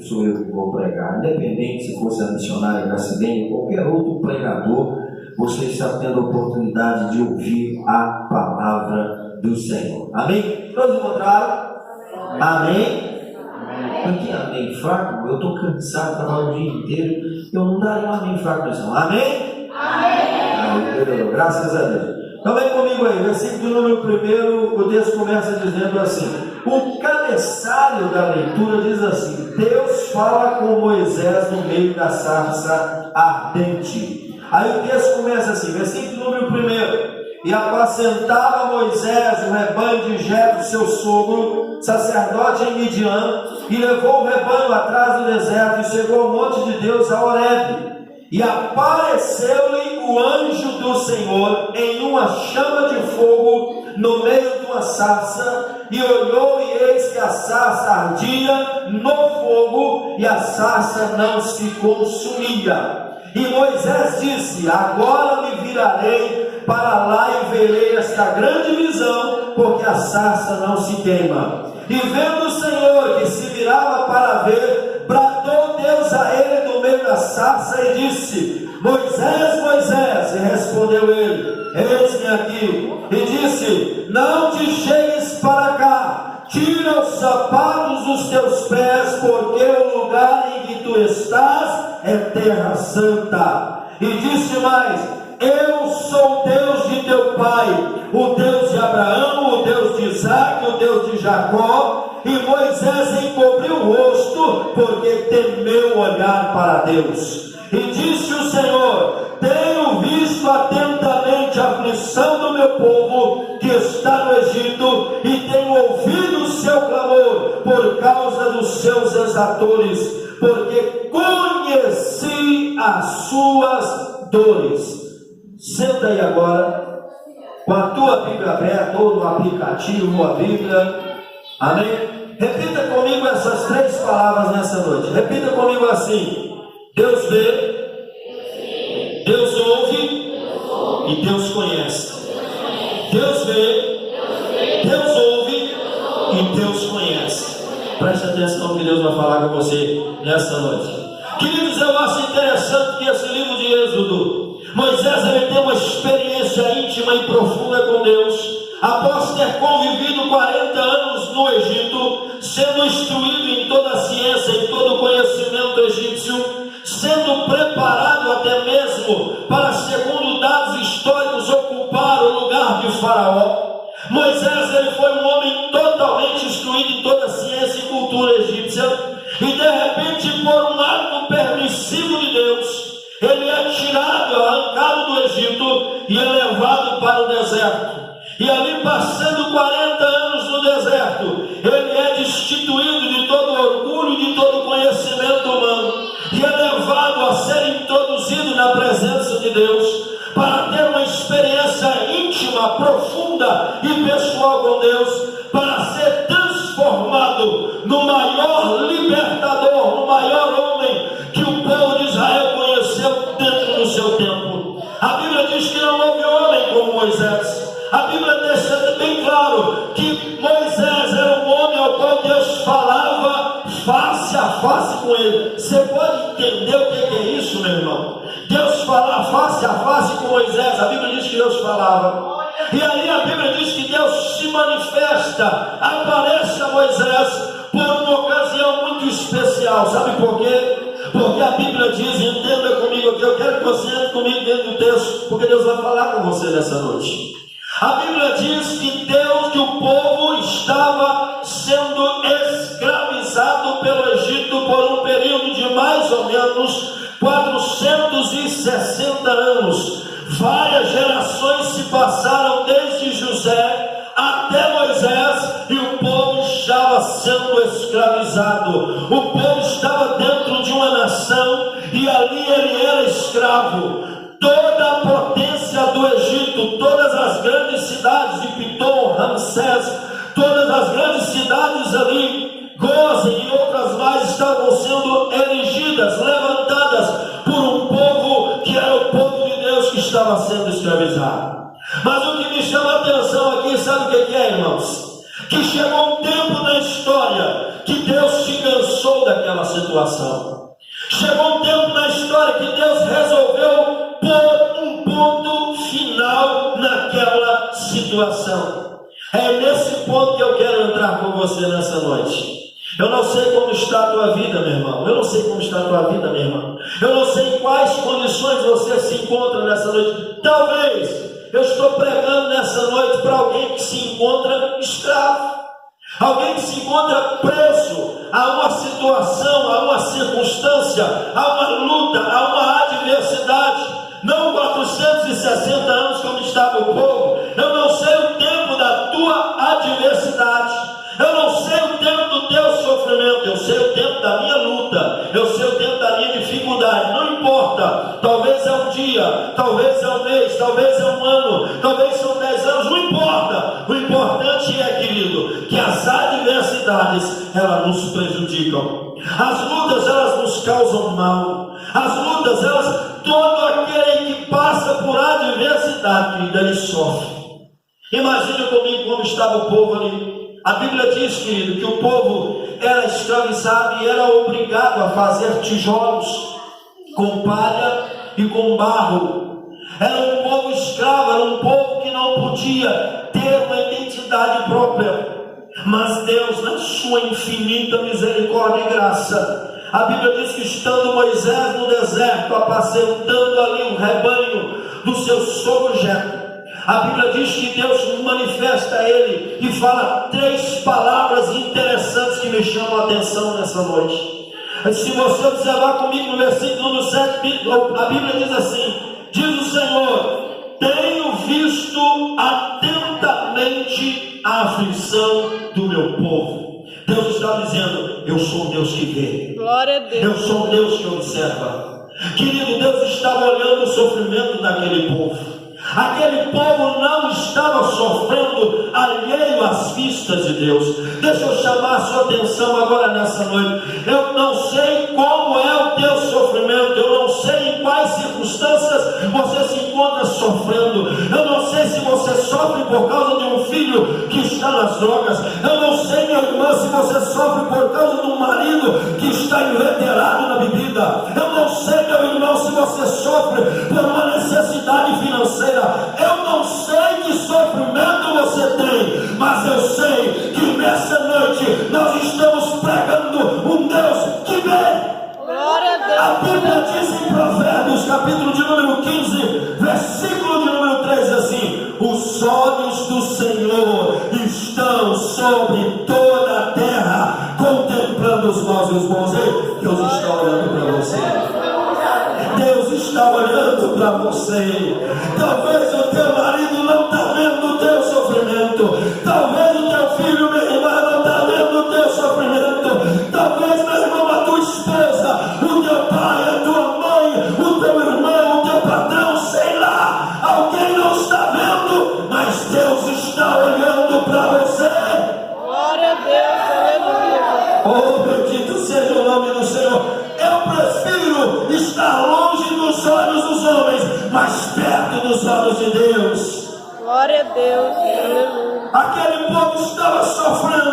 Sou eu que vou pregar, independente se fosse a missionária Cassidene ou qualquer outro pregador, você está tendo a oportunidade de ouvir a palavra do Senhor. Amém? Todos encontraram? Amém? Aqui, amém fraco, eu estou cansado, trabalho o dia inteiro, eu não daria um amém fraco não. Amém? Amém! Graças a Deus. Então vem comigo aí, versículo número 1, o texto começa dizendo assim. O cabeçalho da leitura diz assim: Deus fala com Moisés no meio da sarça ardente. Aí o texto começa assim, versículo número 1. E apacentava Moisés o rebanho de Jetro, seu sogro, sacerdote em Midian, e levou o rebanho atrás do deserto, e chegou ao monte de Deus, a Horebe. E apareceu-lhe o anjo do Senhor em uma chama de fogo no meio de uma sarça, e olhou, e eis que a sarça ardia no fogo, e a sarça não se consumia. E Moisés disse: agora me virarei para lá e verei esta grande visão, porque a sarça não se queima. E vendo o Senhor que se virava para ver, bradou Deus a ele do meio da sarça e disse: Moisés, Moisés. E respondeu ele: eis-me aqui. E disse: não te chegues para cá, tira os sapatos dos teus pés, porque o lugar em que tu estás é terra santa. E disse mais: eu sou o Deus de teu pai, o Deus de Abraão, o Deus de Isaque, o Deus de Jacó. E Moisés encobriu o rosto, porque temeu olhar para Deus. E disse o Senhor: tenho visto atentamente a aflição do meu povo que está no Egito, e tenho ouvido o seu clamor por causa dos seus exatores, porque conheci as suas dores. Senta aí agora, com a tua Bíblia aberta, ou no aplicativo, ou a Bíblia. Amém? Repita comigo essas 3 palavras nessa noite. Repita comigo assim: Deus vê, Deus ouve e Deus conhece. Deus vê, Deus ouve e Deus conhece. Preste atenção no que Deus vai falar com você nessa noite. Queridos, eu acho interessante que esse livro de Êxodo, Moisés ele tem uma experiência íntima e profunda com Deus, após ter convivido 40 anos no Egito, sendo instruído em toda a ciência e todo o conhecimento egípcio, sendo preparado até mesmo para, segundo dados históricos, ocupar o lugar de Faraó. Moisés ele foi um homem totalmente instruído em toda a ciência e cultura egípcia, e de repente, por um ato permissivo de Deus, ele é tirado, arrancado do Egito e é levado para o deserto. E ali, passando 40 anos no deserto, ele é destituído de todo orgulho e de todo conhecimento humano, e é levado a ser introduzido na presença de Deus, para ter uma experiência íntima, profunda e pessoal com Deus, para ser transformado no maior libertador, no maior homem que o povo de Israel conheceu dentro do seu tempo. A Bíblia diz que não houve homem como Moisés. A Bíblia deixa bem claro que Moisés era um homem ao qual Deus falava face a face com ele. Você pode entender o que é isso, meu irmão? Deus falar face a face com Moisés. A Bíblia diz que Deus falava. E aí a Bíblia diz que Deus se manifesta, aparece a Moisés por uma ocasião muito especial. Sabe por quê? Porque a Bíblia diz, entenda comigo aqui, eu quero que você entre comigo dentro do texto, porque Deus vai falar com você nessa noite. A Bíblia diz que o povo estava sendo escravizado pelo Egito por um período de mais ou menos 460 anos. Várias gerações se passaram desde José até Moisés, e o povo estava sendo escravizado. O povo estava dentro de uma nação, e ali ele era escravo. Toda a potência do Egito, todas as grandes cidades de Pitom, Ramsés, todas as grandes cidades ali, Gozen e outras mais, estavam sendo erigidas, levantadas por um povo que era o povo de Deus que estava sendo escravizado. Mas o que me chama a atenção aqui, sabe o que é, irmãos? Que chegou um tempo na história que Deus se cansou daquela situação. situação. Chegou um tempo na história que Deus resolveu pôr um ponto final naquela situação. É nesse ponto que eu quero entrar com você nessa noite. Eu não sei como está a tua vida, meu irmão. Eu não sei como está a tua vida, minha irmã. Eu não sei em quais condições você se encontra nessa noite. Talvez eu estou pregando nessa noite para alguém que se encontra escravo. Alguém que se encontra preso a uma situação, a uma circunstância, a uma luta, a uma adversidade. Não 460 anos como estava o povo. Eu não sei o tempo da tua adversidade. Eu não sei o tempo do teu sofrimento. Eu sei o tempo da minha luta. Eu sei o tempo da minha dificuldade. Não importa. Talvez é um dia, talvez é um mês, talvez é um ano, talvez são 10 anos. Não importa. O importante é, querido, que as adversidades, elas nos prejudicam. As lutas, elas nos causam mal. As lutas, elas, todo aquele que passa por adversidade, querido, ele sofre. Imagine comigo como estava o povo ali. A Bíblia diz, querido, que o povo era escravizado e era obrigado a fazer tijolos com palha e com barro. Era um povo escravo, era um povo que não podia ter uma identidade própria. Mas Deus, na sua infinita misericórdia e graça, a Bíblia diz que estando Moisés no deserto, apacentando ali um rebanho do seu sogro Jetro, a Bíblia diz que Deus manifesta a ele e fala 3 palavras interessantes que me chamam a atenção nessa noite. Se você observar comigo no versículo número 7, a Bíblia diz assim: diz o Senhor, tenho visto atentamente a aflição do meu povo. Deus está dizendo, eu sou um Deus que vê. Glória a Deus. Eu sou um Deus que observa. Querido, Deus estava olhando o sofrimento daquele povo. Aquele povo não estava sofrendo alheio às vistas de Deus. Deixa eu chamar a sua atenção agora nessa noite. Eu não sei como é o teu sofrimento. Eu não sei em quais circunstâncias você se encontra sofrendo. Eu não sei se você sofre por causa de um filho que está nas drogas. Eu não sei, minha irmã, se você sofre por causa de um marido que está inveterado na bebida. Eu não sei, meu irmão, se você sofre por uma necessidade financeira. Eu não sei que sofrimento você tem, mas eu sei que nessa noite nós estamos pregando um Deus que vê. Glória a Deus. A Bíblia diz em Provérbios, capítulo de número 15, versículo de número 3, assim: os olhos do Senhor estão sobre toda a terra, contemplando os maus e os bons. Deus está olhando para você. Deus está olhando para você. Talvez o teu marido não está vendo o teu sofrimento. Talvez o teu filho, minha irmã, não está vendo o teu sofrimento. Talvez, meu irmão, a tua esposa, o teu pai, a tua mãe, o teu irmão, o teu patrão, sei lá, alguém não está vendo, mas Deus está olhando para você. Glória a Deus, aleluia. Oh, bendito seja o nome do Senhor. Eu prefiro estar longe dos olhos dos homens, mas perto dos olhos de Deus. Glória a Deus. Aleluia. Aquele povo estava sofrendo.